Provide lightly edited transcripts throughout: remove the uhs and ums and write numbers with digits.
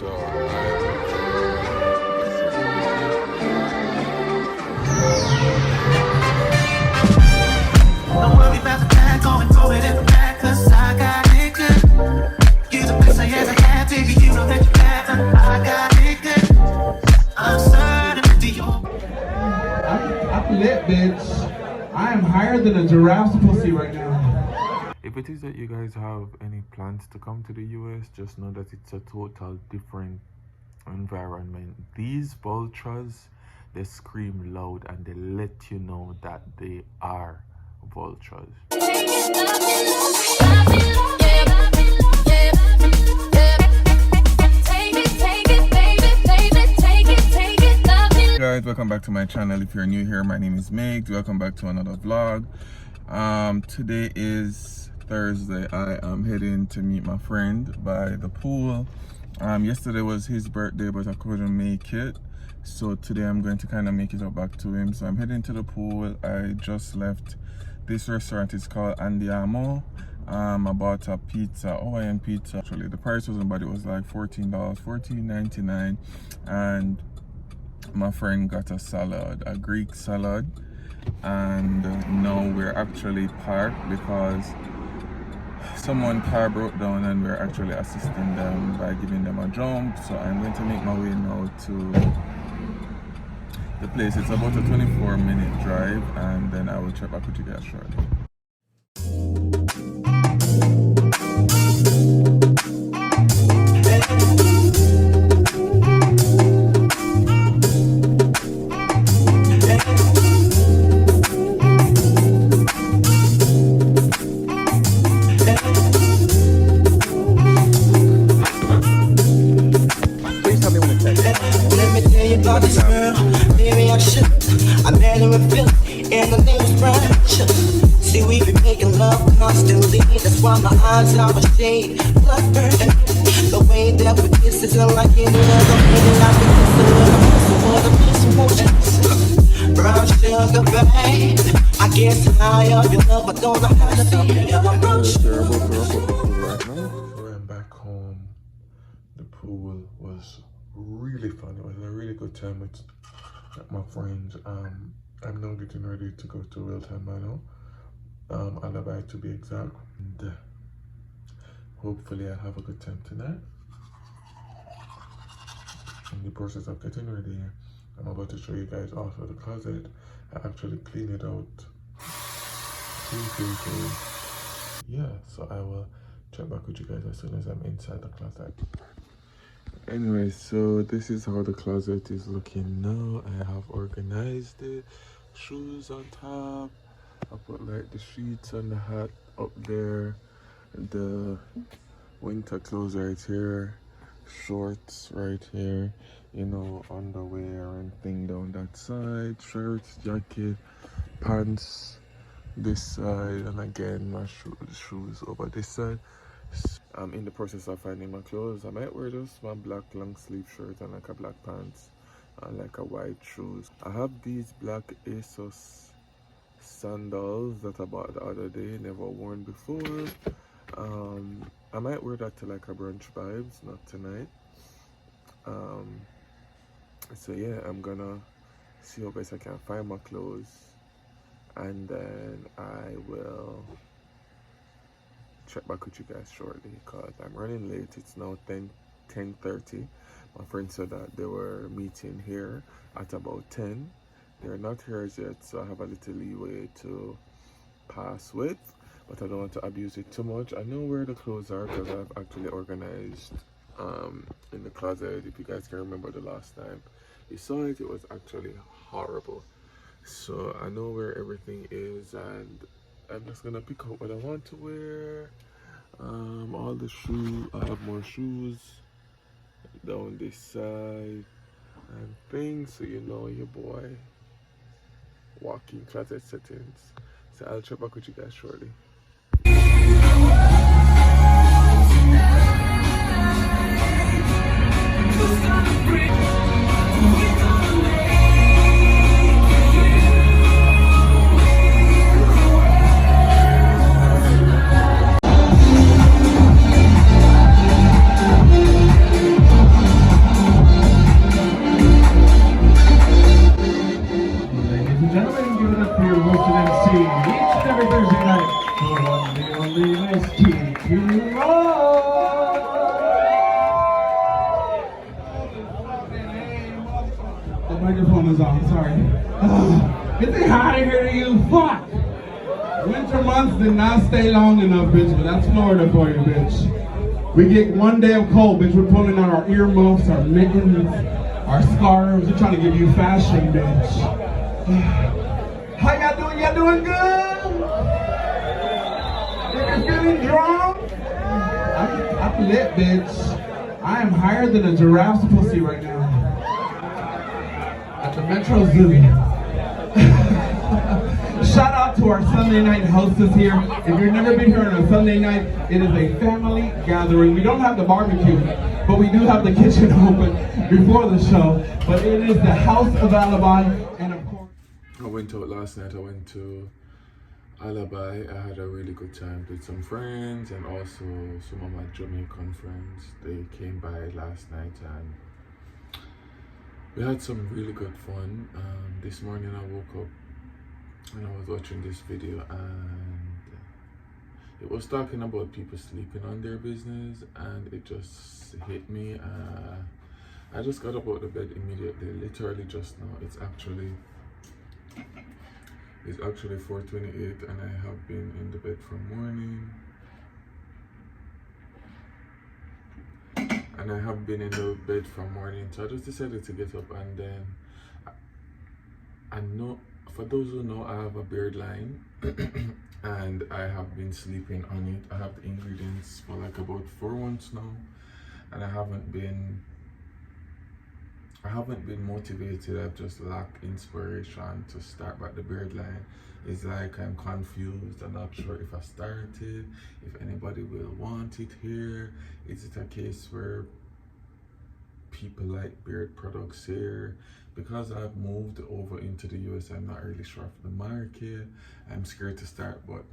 So don't worry about the back, go and throw it in the back, 'cause I got it good. You the best I ever had, baby, you know that you have, and I got it good. I'm certain that I'm lit, bitch. I am higher than a giraffe's pussy right now. If it is that you guys have any plans to come to the US, just know that it's a total different environment. These vultures, they scream loud and they let you know that they are vultures. Guys, welcome back to my channel. If you're new here, my name is Meg. Welcome back to another vlog. Today is Thursday. I am heading to meet my friend by the pool. Yesterday was his birthday, but I couldn't make it, so today I'm going to kind of make it up back to him. So I'm heading to the pool. I just left this restaurant. It's called Andiamo. I bought a pizza, Hawaiian pizza. Actually the price wasn't bad. It was like $14, $14.99, and my friend got a salad, a Greek salad. And now we're actually parked because someone's car broke down, and we're actually assisting them by giving them a jump. So I'm going to make my way now to the place. It's about a 24-minute drive, and then I will check back with you guys shortly. See, we be making love constantly. That's why my eyes are a shade blood burning. The way that we kiss isn't like any other. Feeling like we kiss a little for the misfortunes. Brown sugar, babe. I guess high up your love, but don't know how to be your brown sugar. When I'm back home, the pool was really fun. It was a really good time with my friends. I'm now getting ready to go to Real-Time Manor, Alibi to be exact, and hopefully I'll have a good time tonight. In the process of getting ready, I'm about to show you guys also the closet. I actually cleaned it out. Yeah, so I will check back with you guys as soon as I'm inside the closet. Anyway, so this is how the closet is looking now. I have organized it. Shoes on top. I put like the sheets and the hat up there. The winter clothes right here. Shorts right here. You know, underwear and thing down that side. Shirts, jacket, pants this side, and again my shoes over this side. I'm in the process of finding my clothes. I might wear just my black long sleeve shirt and like a black pants and like a white shoes. I have these black ASOS sandals that I bought the other day, never worn before. I might wear that to like a brunch vibes, not tonight. So yeah, I'm gonna see how best I can find my clothes, and then I will check back with you guys shortly because I'm running late. It's now 10:30. My friend said that they were meeting here at about 10. They're not here yet, so I have a little leeway to pass with, but I don't want to abuse it too much. I know where the clothes are because I've actually organized in the closet. If you guys can remember the last time you saw it, it was actually horrible. So I know where everything is, and I'm just gonna pick out what I want to wear. All the shoes, I have more shoes down this side and things, so you know your boy walking closet settings. So I'll check back with you guys shortly. microphone is off, sorry. Is it hot in here to you? Fuck! Winter months did not stay long enough, bitch, but that's Florida for you, bitch. We get 1 day of cold, bitch. We're pulling out our earmuffs, our mittens, our scarves. We're trying to give you fashion, bitch. How y'all doing? Y'all doing good? If you're feeling drunk, I'm lit, bitch. I am higher than a giraffe's pussy right now. At the Metro Zoo. Shout out to our Sunday night hostess here. If you've never been here on a Sunday night, it is a family gathering. We don't have the barbecue, but we do have the kitchen open before the show. But it is the House of Alibi, and of course... I went out last night. I went to Alibi. I had a really good time with some friends and also some of my Jamaican friends. They came by last night and we had some really good fun. This morning I woke up and I was watching this video and it was talking about people sleeping on their business, and it just hit me. I just got up out of bed immediately, literally just now. It's actually 4:28 and I have been in the bed from morning. So I just decided to get up, and then I know, for those who know, I have a beard line and I have been sleeping on it. I have the ingredients for like about 4 months now, and I haven't been motivated. I've just lacked inspiration to start back the beard line. It's like I'm confused. I'm not sure if I started, if anybody will want it here. Is it a case where people like beard products here? Because I've moved over into the US, I'm not really sure of the market. I'm scared to start, but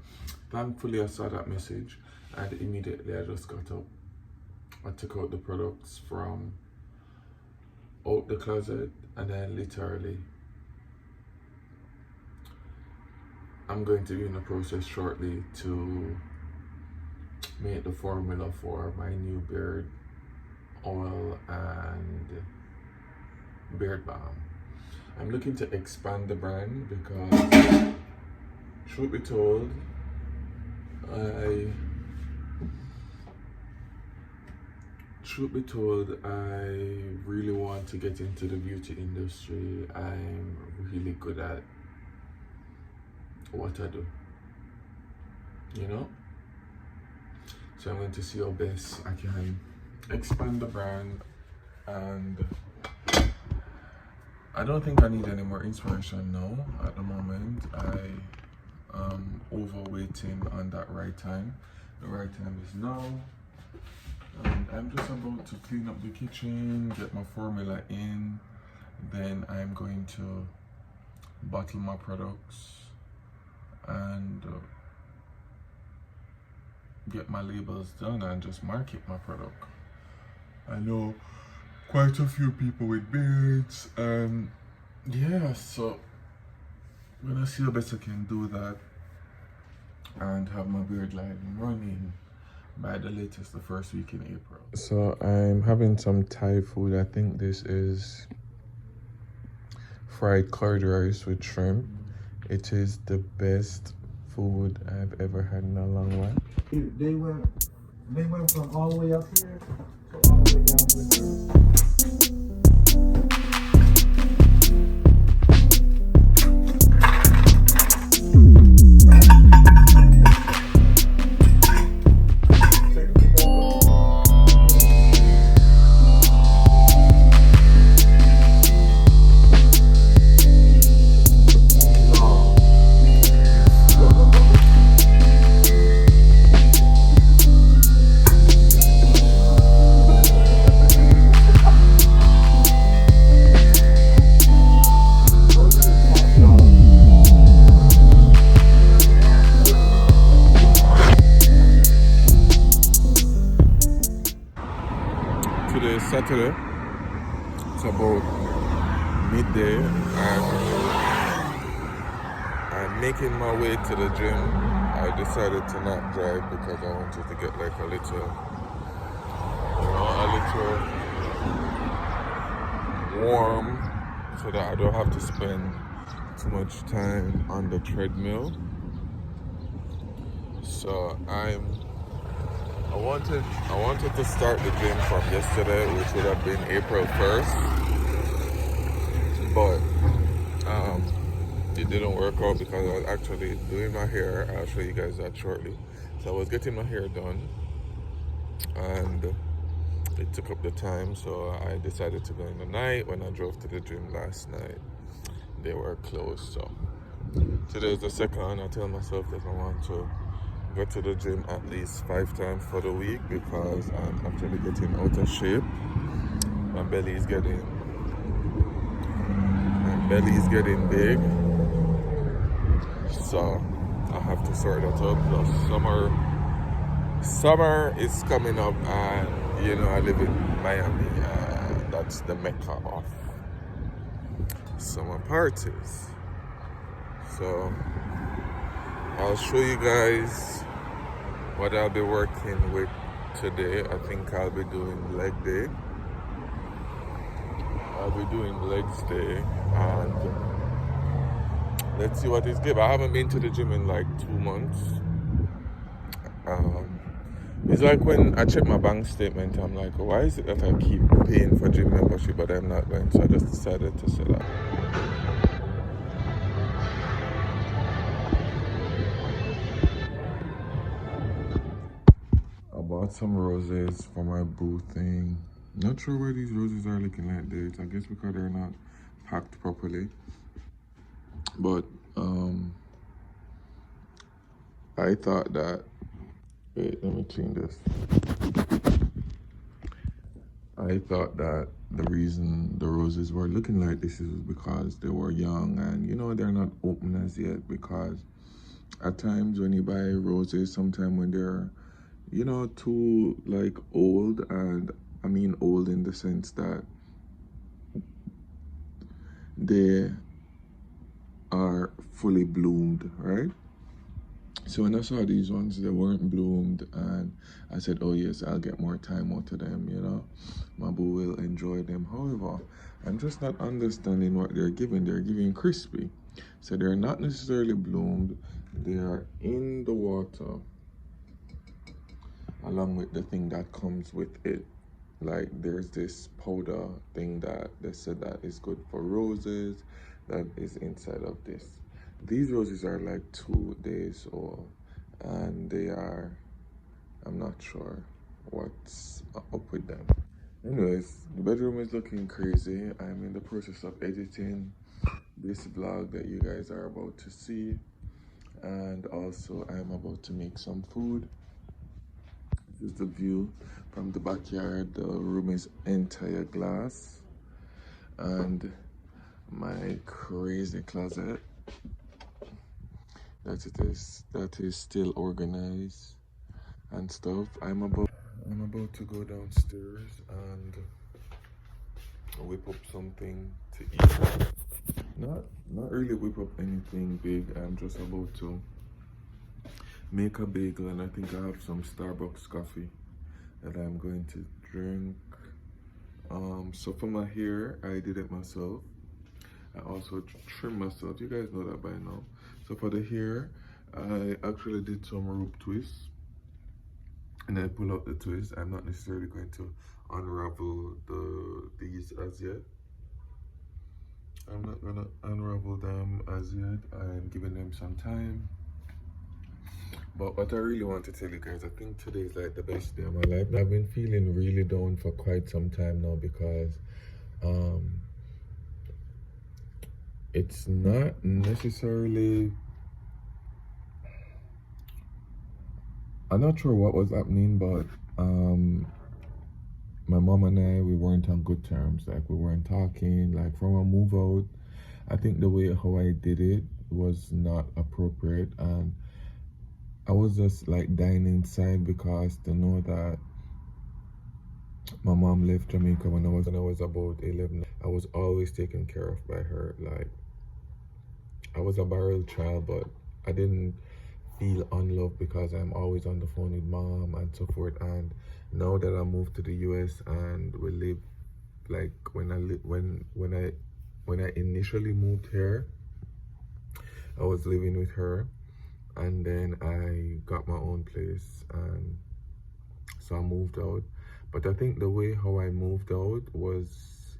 thankfully I saw that message and immediately I just got up. I took out the products from out the closet, and then literally I'm going to be in the process shortly to make the formula for my new beard oil and beard balm. I'm looking to expand the brand because, truth be told, I really want to get into the beauty industry. I'm really good at what I do, you know? So I'm going to see how best I can expand the brand, and I don't think I need any more inspiration now. At the moment, I am overwaiting on that right time. The right time is now. And I'm just about to clean up the kitchen, get my formula in. Then I'm going to bottle my products and get my labels done and just market my product. I know quite a few people with beards, and yeah, so I'm gonna see how best I can do that and have my beard line running by the latest the first week in April. So I'm having some Thai food. I think this is fried curd rice with shrimp. It is the best food I've ever had in a long while. They went from all the way up here to all the way down with Today is Saturday. It's about midday and I'm making my way to the gym. I decided to not drive because I wanted to get like a little warm so that I don't have to spend too much time on the treadmill. So I wanted to start the gym from yesterday, which would have been April 1st, but it didn't work out because I was actually doing my hair. I'll show you guys that shortly. So I was getting my hair done, and it took up the time, so I decided to go in the night. When I drove to the gym last night, they were closed. So today is the second. I tell myself that I want to go to the gym at least 5 times for the week because I'm actually getting out of shape. My belly is getting big, so I have to sort that out. Plus summer is coming up, and you know I live in Miami. That's the mecca of summer parties. So I'll show you guys what I'll be working with today. I think I'll be doing leg day. I'll be doing legs day, and let's see what it's give. I haven't been to the gym in like 2 months. It's like when I check my bank statement, I'm like, why is it that I keep paying for gym membership but I'm not going? So I just decided to set up. I bought some roses for my boo thing. Not sure why these roses are looking like this. I guess because they're not packed properly. But I thought that, wait, let me clean this. I thought that the reason the roses were looking like this is because they were young and you know they're not open as yet, because at times when you buy roses, sometimes when they're, you know, too like old, and I mean old in the sense that they are fully bloomed, right? So when I saw these ones, they weren't bloomed, and I said, oh yes, I'll get more time out of them, you know. My boo will enjoy them. However, I'm just not understanding what they're giving. They're giving crispy. So they're not necessarily bloomed. They are in the water, along with the thing that comes with it. Like there's this powder thing that they said that is good for roses that is inside of this. These roses are like 2 days old, and they are, I'm not sure what's up with them. Anyways, the bedroom is looking crazy. I'm in the process of editing this vlog that you guys are about to see, and also I'm about to make some food. This is the view from the backyard. The room is entire glass, and my crazy closet that is still organized and stuff. I'm about to go downstairs and whip up something to eat. Not really whip up anything big. I'm just about to make a bagel, and I think I have some Starbucks coffee that I'm going to drink. So for my hair, I did it myself. I also trim myself. You guys know that by now. So for the hair, I actually did some rope twists, and I pull out the twist. I'm not necessarily going to unravel these as yet. I'm not gonna unravel them as yet. I'm giving them some time. But what I really want to tell you guys, I think today is like the best day of my life. I've been feeling really down for quite some time now because it's not necessarily, I'm not sure what was happening, but my mom and I, we weren't on good terms. Like we weren't talking. Like from a move out, I think the way how I did it was not appropriate, and I was just like dying inside because to know that my mom left Jamaica when I was about 11. I was always taken care of by her. Like I was a barrel child, but I didn't feel unloved because I'm always on the phone with mom and so forth. And now that I moved to the US and we live, like when I when I initially moved here, I was living with her, and then I got my own place, and so I moved out. But I think the way how I moved out was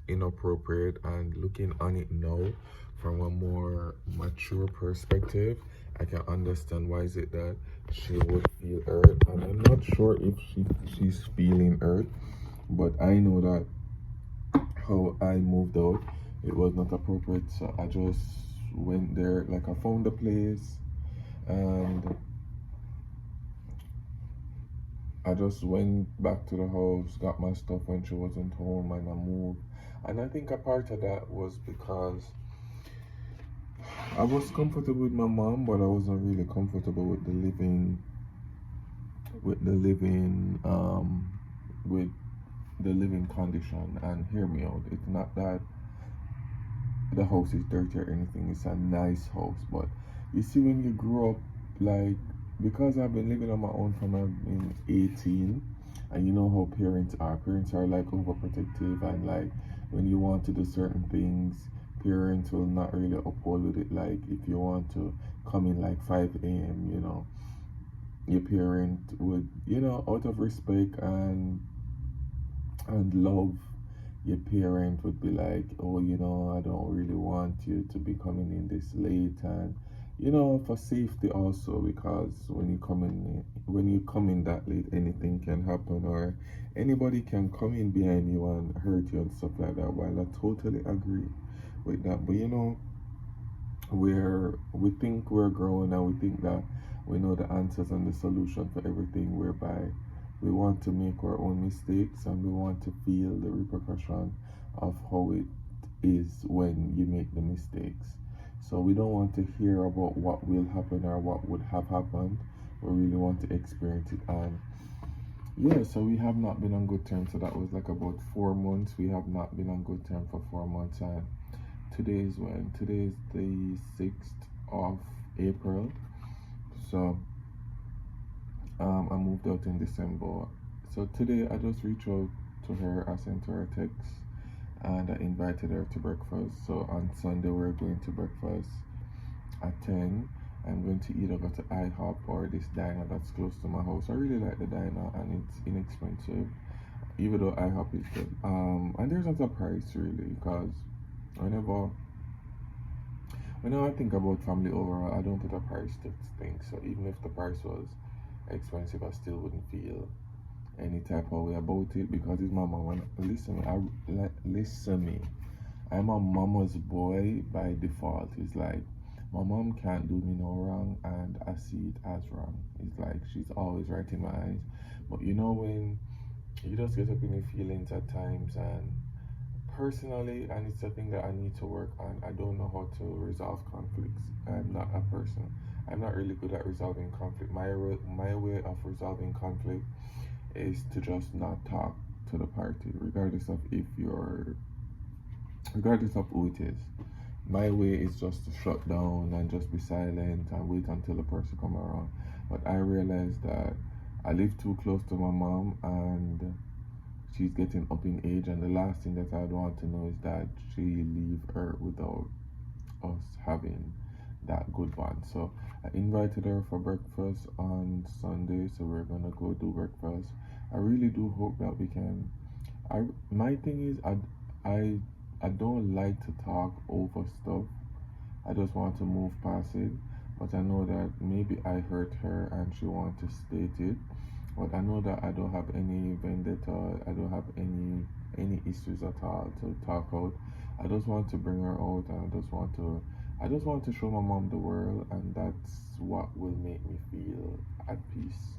inappropriate, and looking on it now from a more mature perspective, I can understand why is it that she would feel hurt, and I'm not sure if she's feeling hurt, but I know that how I moved out, it was not appropriate, so I just went there, like I found the place, and I just went back to the house, got my stuff when she wasn't home, and I moved. And I think a part of that was because I was comfortable with my mom, but I wasn't really comfortable with the with the living condition. And hear me out, it's not that the house is dirty or anything, it's a nice house. But you see, when you grow up, like, because I've been living on my own from I've been 18, and you know how parents are like overprotective, and like when you want to do certain things, parents will not really uphold with it. Like if you want to come in like 5 a.m., you know, your parent would, you know, out of respect and love, your parent would be like, oh, you know, I don't really want you to be coming in this late, and you know, for safety also, because when you come in that late, anything can happen, or anybody can come in behind you and hurt you and stuff like that. While I totally agree with that, but you know, we think we're grown, and we think that we know the answers and the solution for everything, whereby we want to make our own mistakes, and we want to feel the repercussion of how it is when you make the mistakes. So we don't want to hear about what will happen or what would have happened. We really want to experience it. And yeah, so we have not been on good terms. So that was like about 4 months. We have not been on good terms for 4 months. And today is when? Today is the 6th of April. So I moved out in December. So today I just reached out to her. I sent her a text, and I invited her to breakfast. So on Sunday we're going to breakfast at 10. I'm going to either go to IHOP or this diner that's close to my house. I really like the diner, and it's inexpensive, even though IHOP is good. And there's not a price really, because whenever I think about family overall, I don't put a price to things. So even if the price was expensive, I still wouldn't feel any type of way about it, because it's my mom. And listen me, I'm a mama's boy by default. It's like my mom can't do me no wrong, and I see it as wrong. It's like she's always right in my eyes. But you know, when you just get up in your feelings at times, and personally, and it's a thing that I need to work on, I don't know how to resolve conflicts. I'm not a person. I'm not really good at resolving conflict. My way of resolving conflict is to just not talk to the party, regardless of who it is. My way is just to shut down and just be silent and wait until the person come around. But I realized that I live too close to my mom, and she's getting up in age, and the last thing that I'd want to know is that she leave her without us having that good bond. So I invited her for breakfast on Sunday, so we're gonna go do breakfast. I really do hope that we can. My thing is, I don't like to talk over stuff. I just want to move past it. But I know that maybe I hurt her and she wants to state it. But I know that I don't have any vendetta. I don't have any issues at all to talk out. I just want to bring her out, and I just want to show my mom the world, and that's what will make me feel at peace.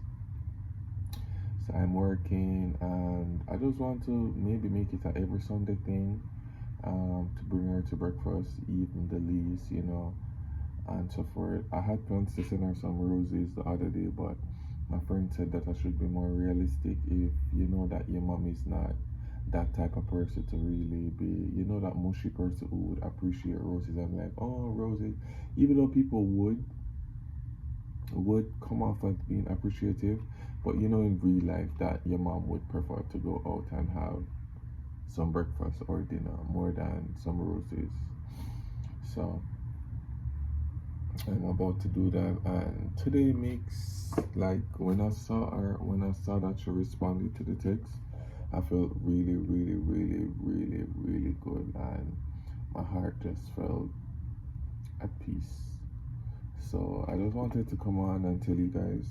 So I'm working, and I just want to maybe make it a every Sunday thing, to bring her to breakfast, even the least, you know, and so forth. I had plans to send her some roses the other day, but my friend said that I should be more realistic. If you know that your mom is not that type of person to really be, you know, that mushy person who would appreciate roses and like, oh, roses, even though people would come off as being appreciative, but you know, in real life, that your mom would prefer to go out and have some breakfast or dinner more than some roses. So I'm about to do that, and today makes, like, when I saw that she responded to the text, I felt really, really, really, really, really good, and my heart just felt at peace. So I just wanted to come on and tell you guys.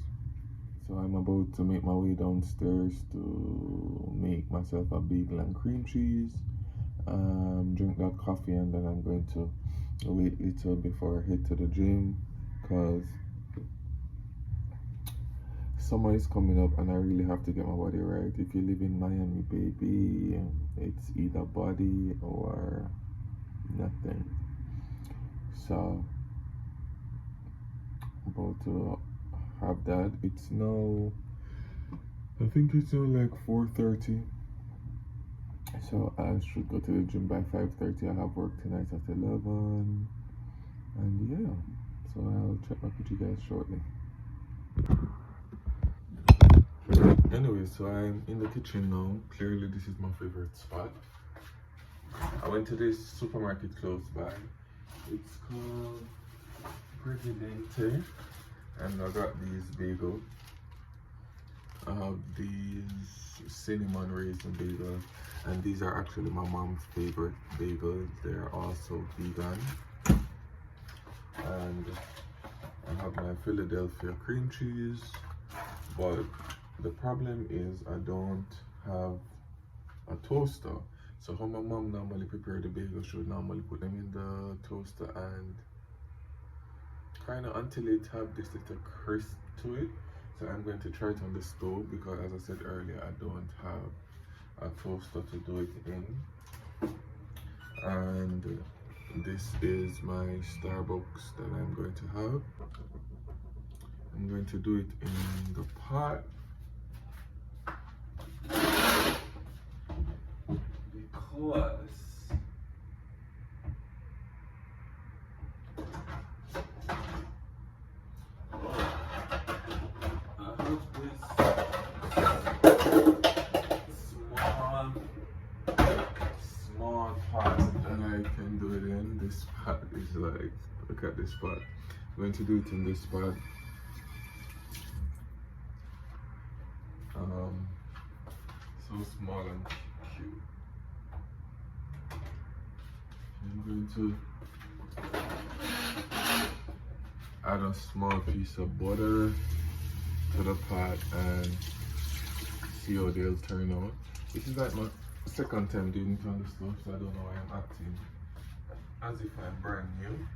So I'm about to make my way downstairs to make myself a bagel and cream cheese, drink that coffee, and then I'm going to wait a little before I head to the gym, because summer is coming up and I really have to get my body right. If you live in Miami, baby, it's either body or nothing. So about to have that. It's now, I think it's now like 4:30. So I should go to the gym by 5:30. I have work tonight at 11. And yeah, so I'll check back with you guys shortly. Anyway, so I'm in the kitchen now. Clearly this is my favorite spot. I went to this supermarket close by. It's called Reunited, and I got these bagels. I have these cinnamon raisin bagels, and these are actually my mom's favorite bagels. They're also vegan. And I have my Philadelphia cream cheese, but the problem is I don't have a toaster. So how my mom normally prepare the bagels, she would normally put them in the toaster and kind of until it have this little crisp to it. So I'm going to try it on the stove, because as I said earlier, I don't have a toaster to do it in. And this is my Starbucks that I'm going to have. I'm going to do it in the pot, because I have this small pot that I can do it in. This pot is like, look at this pot. I'm going to do it in this pot. So small and cute. I'm going to add a small piece of butter to the pot and see how they'll turn out. This is like my second time doing it on the stove, so I don't know why I'm acting as if I'm brand new.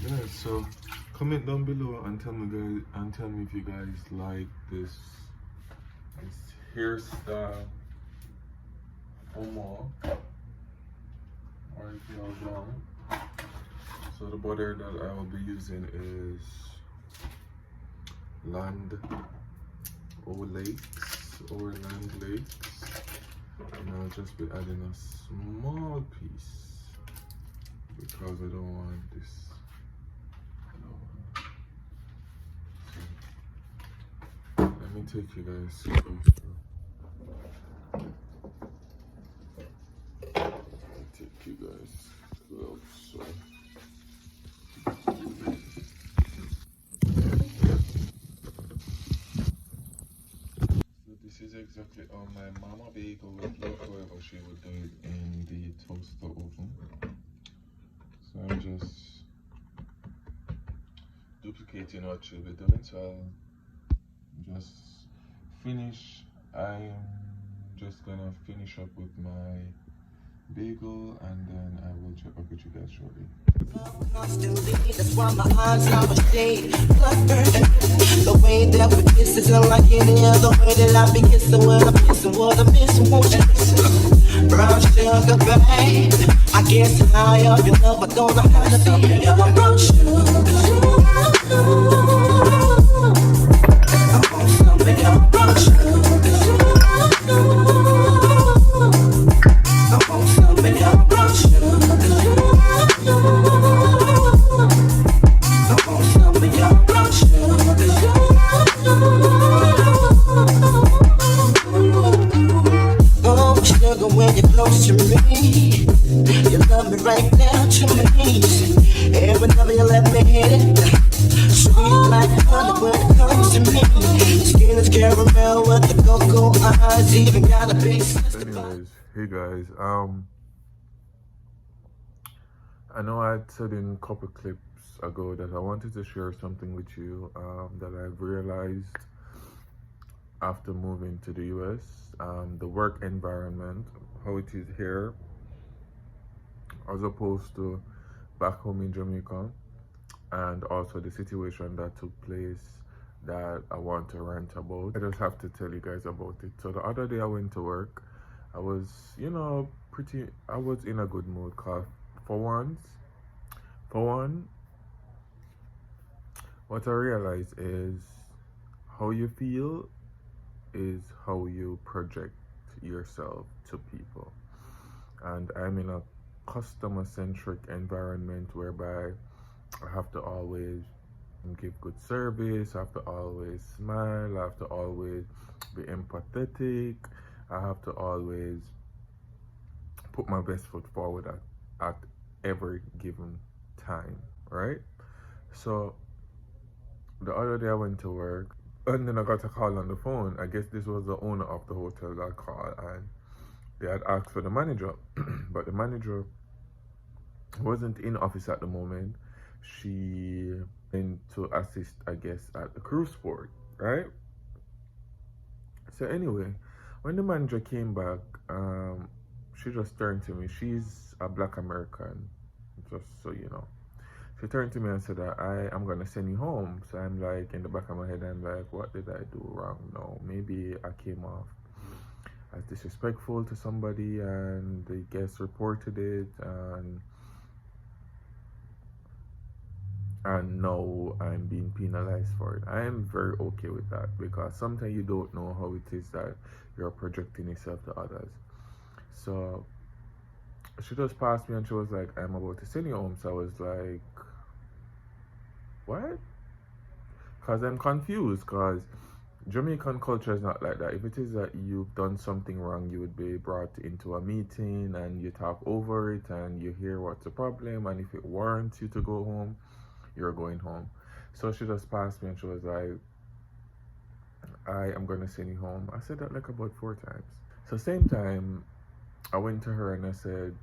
Yeah, so comment down below and tell me if you guys like this hairstyle or more, or if y'all don't. So the butter that I will be using is Land Lakes, and I'll just be adding a small piece because I don't want this. Let me take you guys closer. Take you guys closer. So this is exactly how my mama bagel would look, however she would do it in the toaster oven. So I'm just duplicating what she'll be doing. So I'll just finish. I'm just gonna finish up with my bagel, and then I will check back with you guys shortly. Constantly, that's why my eyes are a shade. Blood burning. The way that we kiss is unlike any other way that I've been kissing. What I'm missing, what I'm missing, won't you listen? Brown sugar, babe. I guess high up your love, I don't know how to feel. You're brown sugar. I want some of your brown sugar. I want some of your brown sugar. I want some of your brown sugar. Oh, sugar, when you're close to me, you love me right down to my knees. Every time you let me hit it, sweet like honey when it comes to me. Skin is caramel with the cocoa eyes, even got a big sister. Anyways, hey guys, I know I had said in a couple clips ago that I wanted to share something with you that I've realized after moving to the US, the work environment, how it is here as opposed to back home in Jamaica, and also the situation that took place that I want to rant about. I just have to tell you guys about it. So the other day I went to work. I was, I was in a good mood, cause for one, what I realized is how you feel is how you project yourself to people. And I'm in a customer-centric environment whereby I have to always give good service, I have to always smile, I have to always be empathetic, I have to always put my best foot forward at every given time, right? So the other day I went to work and then I got a call on the phone. I guess this was the owner of the hotel that called, and they had asked for the manager, but the manager wasn't in office at the moment. She went to assist, I guess, at the cruise port, right? So anyway, when the manager came back, she just turned to me. She's a Black American, just so you know. She turned to me and said that I'm gonna send you home. So I'm like, in the back of my head, I'm like, what did I do wrong? No, maybe I came off as disrespectful to somebody and the guest reported it, and now I'm being penalized for it. I am very okay with that, because sometimes you don't know how it is that you're projecting yourself to others. So she just passed me and she was like, I'm about to send you home. So I was like, what? Because I'm confused, because Jamaican culture is not like that. If it is that you've done something wrong, you would be brought into a meeting and you talk over it and you hear what's the problem, and if it warrants you to go home, you're going home. So she just passed me and she was like, I am going to send you home. I said that like about 4 times. So same time, I went to her and I said,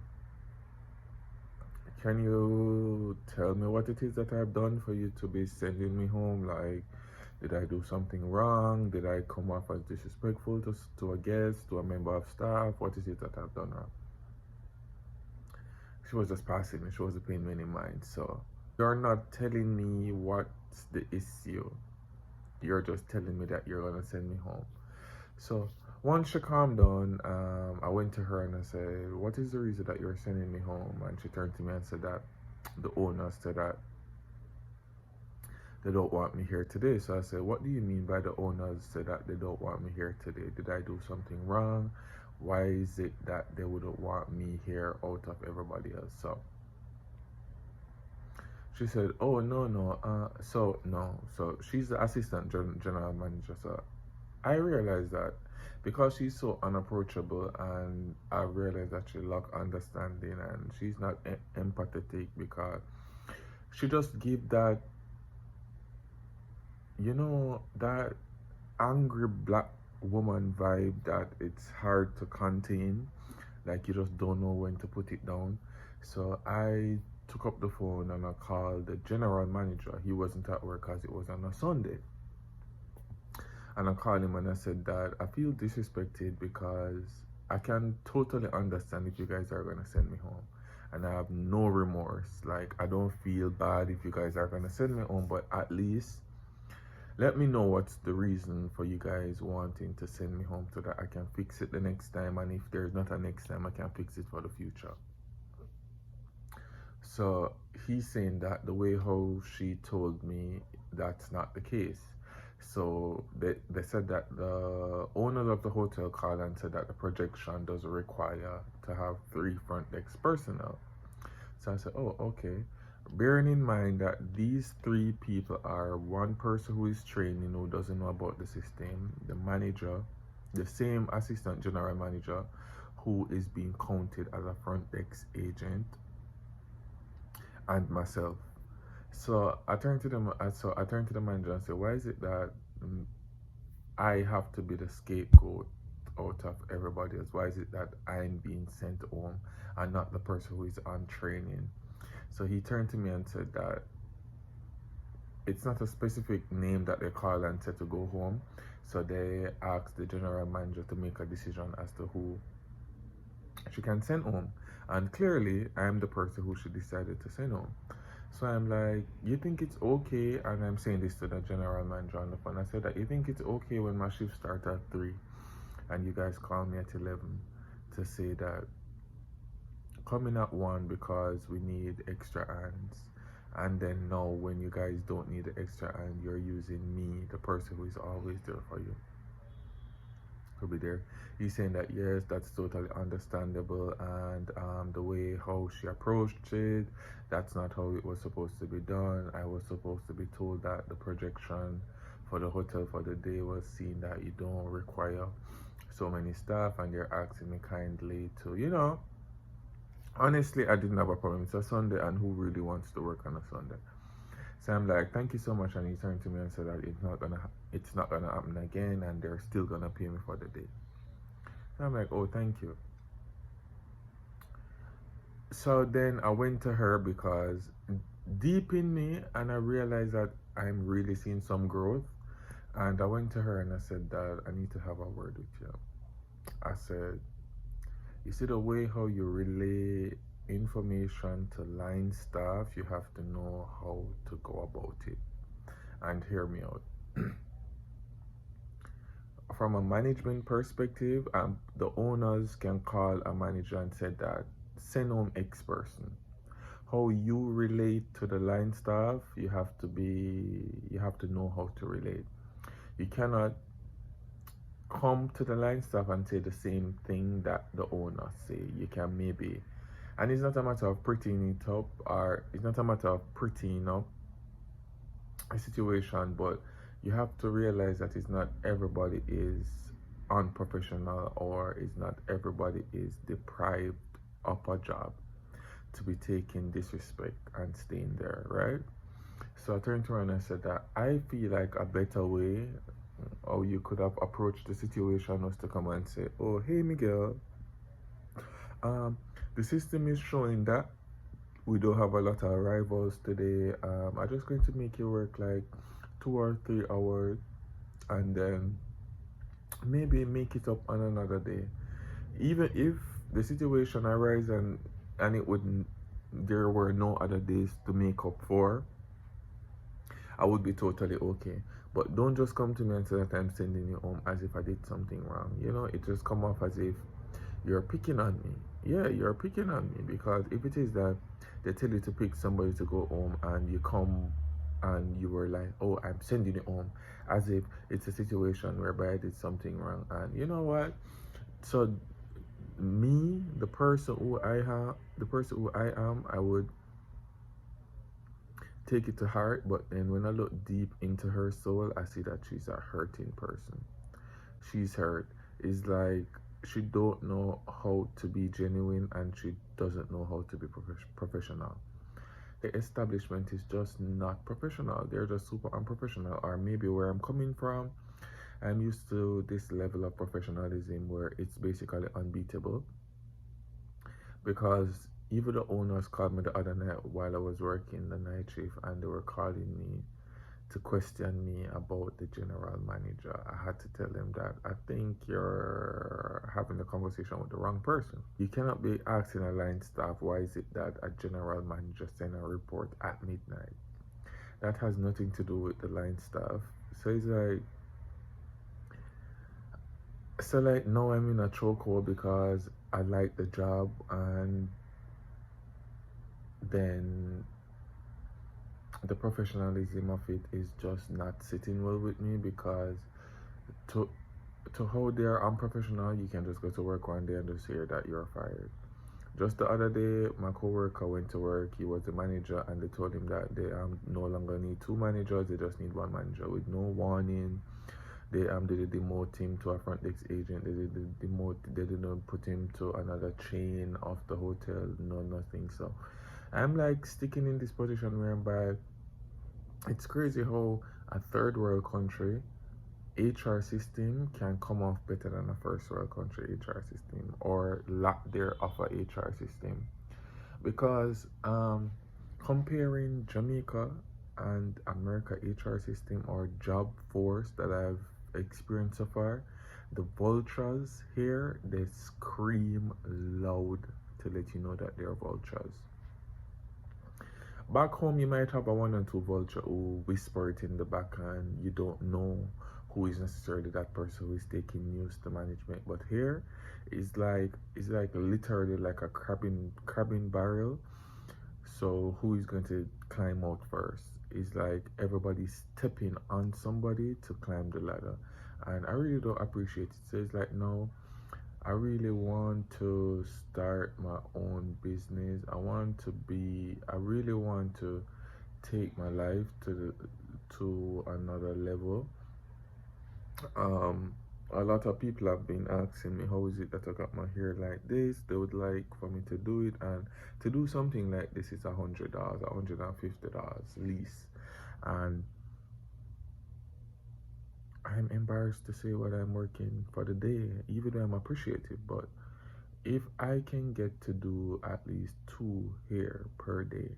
can you tell me what it is that I've done for you to be sending me home? Like, did I do something wrong? Did I come off as disrespectful to a guest, to a member of staff? What is it that I've done wrong? She was just passing me. She wasn't paying me any mind. So you're not telling me what's the issue. You're just telling me that you're gonna send me home. So once she calmed down, I went to her and I said, what is the reason that you're sending me home? And she turned to me and said that the owner said that they don't want me here today. So I said, what do you mean by the owners said that they don't want me here today? Did I do something wrong? Why is it that they wouldn't want me here out of everybody else? So she said, oh, no. So she's the assistant general manager. So I realized that because she's so unapproachable, and I realized that she lacks understanding and she's not empathetic, because she just give that, that angry Black woman vibe that it's hard to contain, like you just don't know when to put it down. So I took up the phone and I called the general manager. He wasn't at work because it was on a Sunday. And I called him and I said that I feel disrespected because I can totally understand if you guys are gonna send me home, and I have no remorse. Like, I don't feel bad if you guys are gonna send me home, but at least let me know what's the reason for you guys wanting to send me home so that I can fix it the next time, and if there's not a next time, I can fix it for the future. So he's saying that the way how she told me, that's not the case. So they said that the owners of the hotel called and said that the projection doesn't require to have 3 front desk personnel. So I said, oh, okay. Bearing in mind that these 3 people are one person who is training, who doesn't know about the system, the manager, the same assistant general manager who is being counted as a front desk agent, and myself. So I turned to them. So I turned to the manager and said, "Why is it that I have to be the scapegoat out of everybody else? Why is it that I'm being sent home and not the person who is on training?" So he turned to me and said that it's not a specific name that they call and said to go home. So they asked the general manager to make a decision as to who she can send home. And clearly, I'm the person who she decided to send home. So I'm like, you think it's okay? And I'm saying this to the general manager on the phone. I said that you think it's okay when my shift starts at 3 and you guys call me at 11 to say that coming at 1 because we need extra hands. And then now when you guys don't need the extra hand, you're using me, the person who is always there for you, to be there. He's saying that yes, that's totally understandable, and the way how she approached it, that's not how it was supposed to be done. I was supposed to be told that the projection for the hotel for the day was seen that you don't require so many staff, and they're asking me kindly to, honestly, I didn't have a problem. It's a Sunday, and who really wants to work on a Sunday? So I'm like, thank you so much, and he turned to me and said that it's not gonna happen again, and they're still gonna pay me for the day. And I'm like, oh, thank you. So then I went to her because deep in me, and I realized that I'm really seeing some growth. And I went to her and I said that I need to have a word with you. I said, you see the way how you relay information to line staff, you have to know how to go about it. And hear me out. From a management perspective, the owners can call a manager and say that send home X person. How you relate to the line staff, you have to know how to relate. You cannot come to the line staff and say the same thing that the owners say. You can maybe, and it's not a matter of prettying it up, or it's not a matter of prettying up a situation, but you have to realize that it's not everybody is unprofessional, or it's not everybody is deprived of a job to be taking disrespect and staying there, right? So I turned to her and I said that I feel like a better way how you could have approached the situation was to come and say, oh, hey Miguel, the system is showing that we don't have a lot of arrivals today. I'm just going to make you work like 2 or 3 hours, and then maybe make it up on another day. Even if the situation arises and it wouldn't, there were no other days to make up for, I would be totally okay. But don't just come to me and say that I'm sending you home as if I did something wrong. It just come off as if you're picking on me. Yeah, you're picking on me, because if it is that they tell you to pick somebody to go home and you come and you were like, oh, I'm sending you home, as if it's a situation whereby I did something wrong. And you know what? So me, the person who I am, I would take it to heart, but then when I look deep into her soul, I see that she's a hurting person. She's hurt. It's like she don't know how to be genuine, and she doesn't know how to be professional. The establishment is just not professional. They're just super unprofessional. Or maybe where I'm coming from, I'm used to this level of professionalism where it's basically unbeatable. Because even the owners called me the other night while I was working the night shift, and they were calling me to question me about the general manager. I had to tell him that I think you're having a conversation with the wrong person. You cannot be asking a line staff why is it that a general manager sent a report at midnight. That has nothing to do with the line staff. So it's like, now I'm in a chokehold because I like the job, and then the professionalism of it is just not sitting well with me, because to how they're unprofessional, you can just go to work one day and just hear that you're fired. Just the other day, my coworker went to work. He was the manager, and they told him that they no longer need 2 managers. They just need 1 manager with no warning. They did demote him to a front desk agent. They did demote. They didn't put him to another chain of the hotel. No, nothing. So I'm like sticking in this position whereby it's crazy how a third world country HR system can come off better than a first world country HR system, or lack thereof a HR system. Because comparing Jamaica and America HR system or job force that I've experienced so far, the vultures here, they scream loud to let you know that they're vultures. Back home, you might have a 1 or 2 vulture who whisper it in the back, and you don't know who is necessarily that person who is taking news to management. But here, it's like literally like a crabbing barrel. So who is going to climb out first? It's like everybody's stepping on somebody to climb the ladder, and I really don't appreciate it. So it's like, no, I really want to start my own business. I really want to take my life to another level. A lot of people have been asking me, how is it that I got my hair like this? They would like for me to do it, and to do something like this is $100, $150 least. And I'm embarrassed to say what I'm working for the day, even though I'm appreciative. But if I can get to do at least 2 hair per day,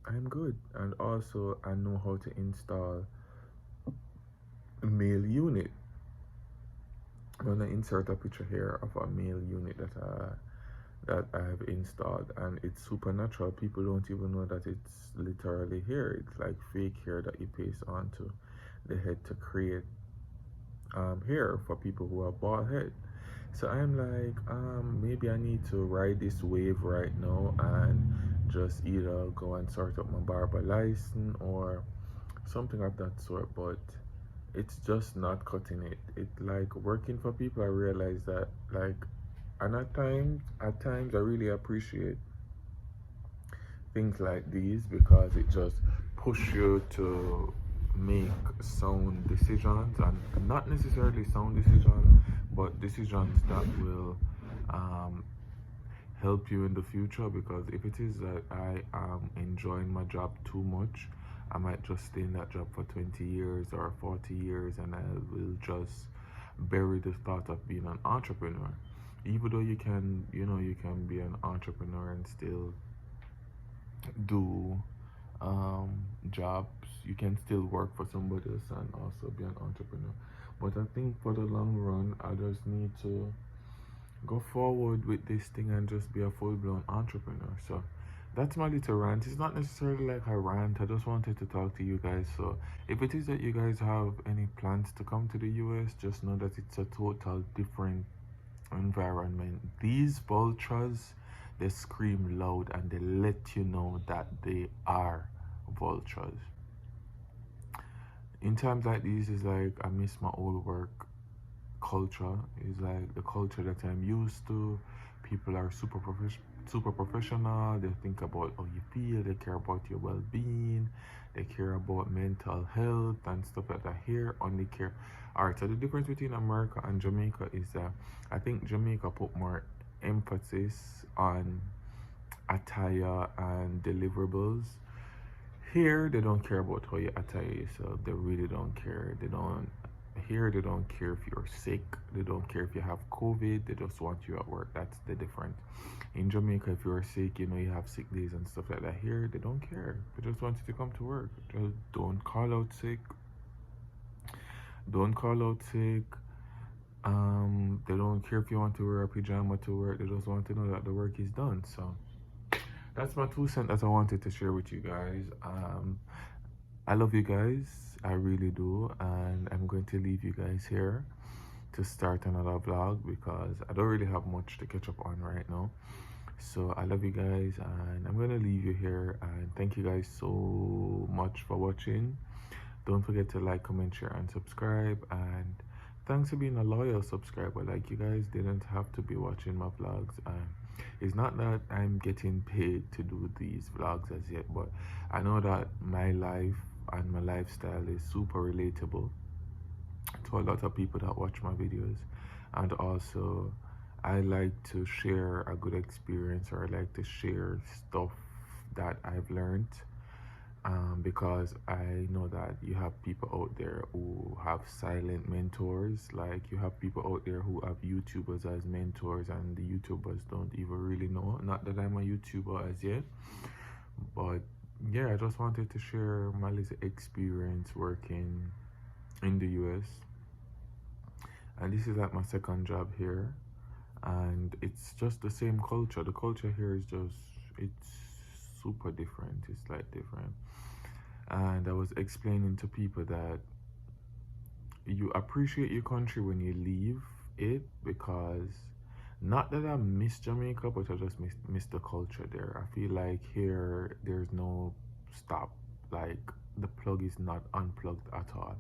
I'm good. And also, I know how to install a male unit. I'm gonna insert a picture here of a male unit that I have installed, and it's supernatural. People don't even know that it's literally hair. It's like fake hair that you paste onto the head to create hair for people who have bald head. So I'm like, maybe I need to ride this wave right now and just either go and sort out my barber license or something of that sort. But it's just not cutting it. It's like working for people. I realize that, like, and at times I really appreciate things like these, because it just push you to make sound decisions, and not necessarily sound decisions, but decisions that will help you in the future. Because if it is that I am enjoying my job too much, I might just stay in that job for 20 years or 40 years, and I will just bury the thought of being an entrepreneur. Even though you can be an entrepreneur and still do jobs, you can still work for somebody else and also be an entrepreneur. But I think for the long run, I just need to go forward with this thing and just be a full-blown entrepreneur. So that's my little rant. It's not necessarily like a rant. I just wanted to talk to you guys. So if it is that you guys have any plans to come to the US, just know that it's a total different environment. These vultures, they scream loud and they let you know that they are vultures. In times like these, it's like I miss my old work culture. It's like the culture that I'm used to. People are super professional. They think about how you feel. They care about your well-being. They care about mental health and stuff like that. Here, only care. Alright, so the difference between America and Jamaica is that I think Jamaica put more emphasis on attire and deliverables. Here, they don't care about how you attire yourself. They really don't care. They don't here they don't care if you're sick, they don't care if you have COVID, they just want you at work. That's the difference. In Jamaica, if you're sick, you know, you have sick days and stuff like that. Here they don't care, they just want you to come to work. Just don't call out sick, don't call out sick. They don't care if you want to wear a pajama to work, they just want to know that the work is done. So that's my 2 cents that I wanted to share with you guys. I love you guys, I really do, and I'm going to leave you guys here to start another vlog because I don't really have much to catch up on right now. So I love you guys, and I'm gonna leave you here, and thank you guys so much for watching. Don't forget to like, comment, share, and subscribe. And thanks for being a loyal subscriber. Like, you guys didn't have to be watching my vlogs. It's not that I'm getting paid to do these vlogs as yet, but I know that my life and my lifestyle is super relatable to a lot of people that watch my videos. And also, I like to share a good experience, or I like to share stuff that I've learned. Because I know that you have people out there who have silent mentors. Like, you have people out there who have YouTubers as mentors, and the YouTubers don't even really know. Not that I'm a YouTuber as yet, but yeah, I just wanted to share my little experience working in the US. And this is like my second job here, and it's just the same culture. The culture here is just, it's super different. It's like different. And I was explaining to people that you appreciate your country when you leave it, because not that I miss Jamaica, but I just miss the culture there. I feel like here there's no stop. Like, the plug is not unplugged at all.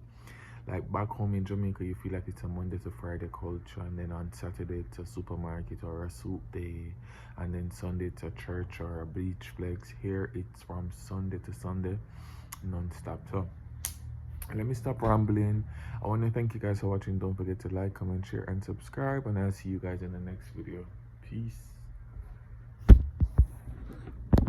Like, back home in Jamaica, you feel like it's a Monday to Friday culture, and then on Saturday it's a supermarket or a soup day, and then Sunday it's a church or a beach flex. Here it's from Sunday to Sunday, non-stop. So let me stop rambling. I want to thank you guys for watching. Don't forget to like, comment, share, and subscribe, and I'll see you guys in the next video. Peace.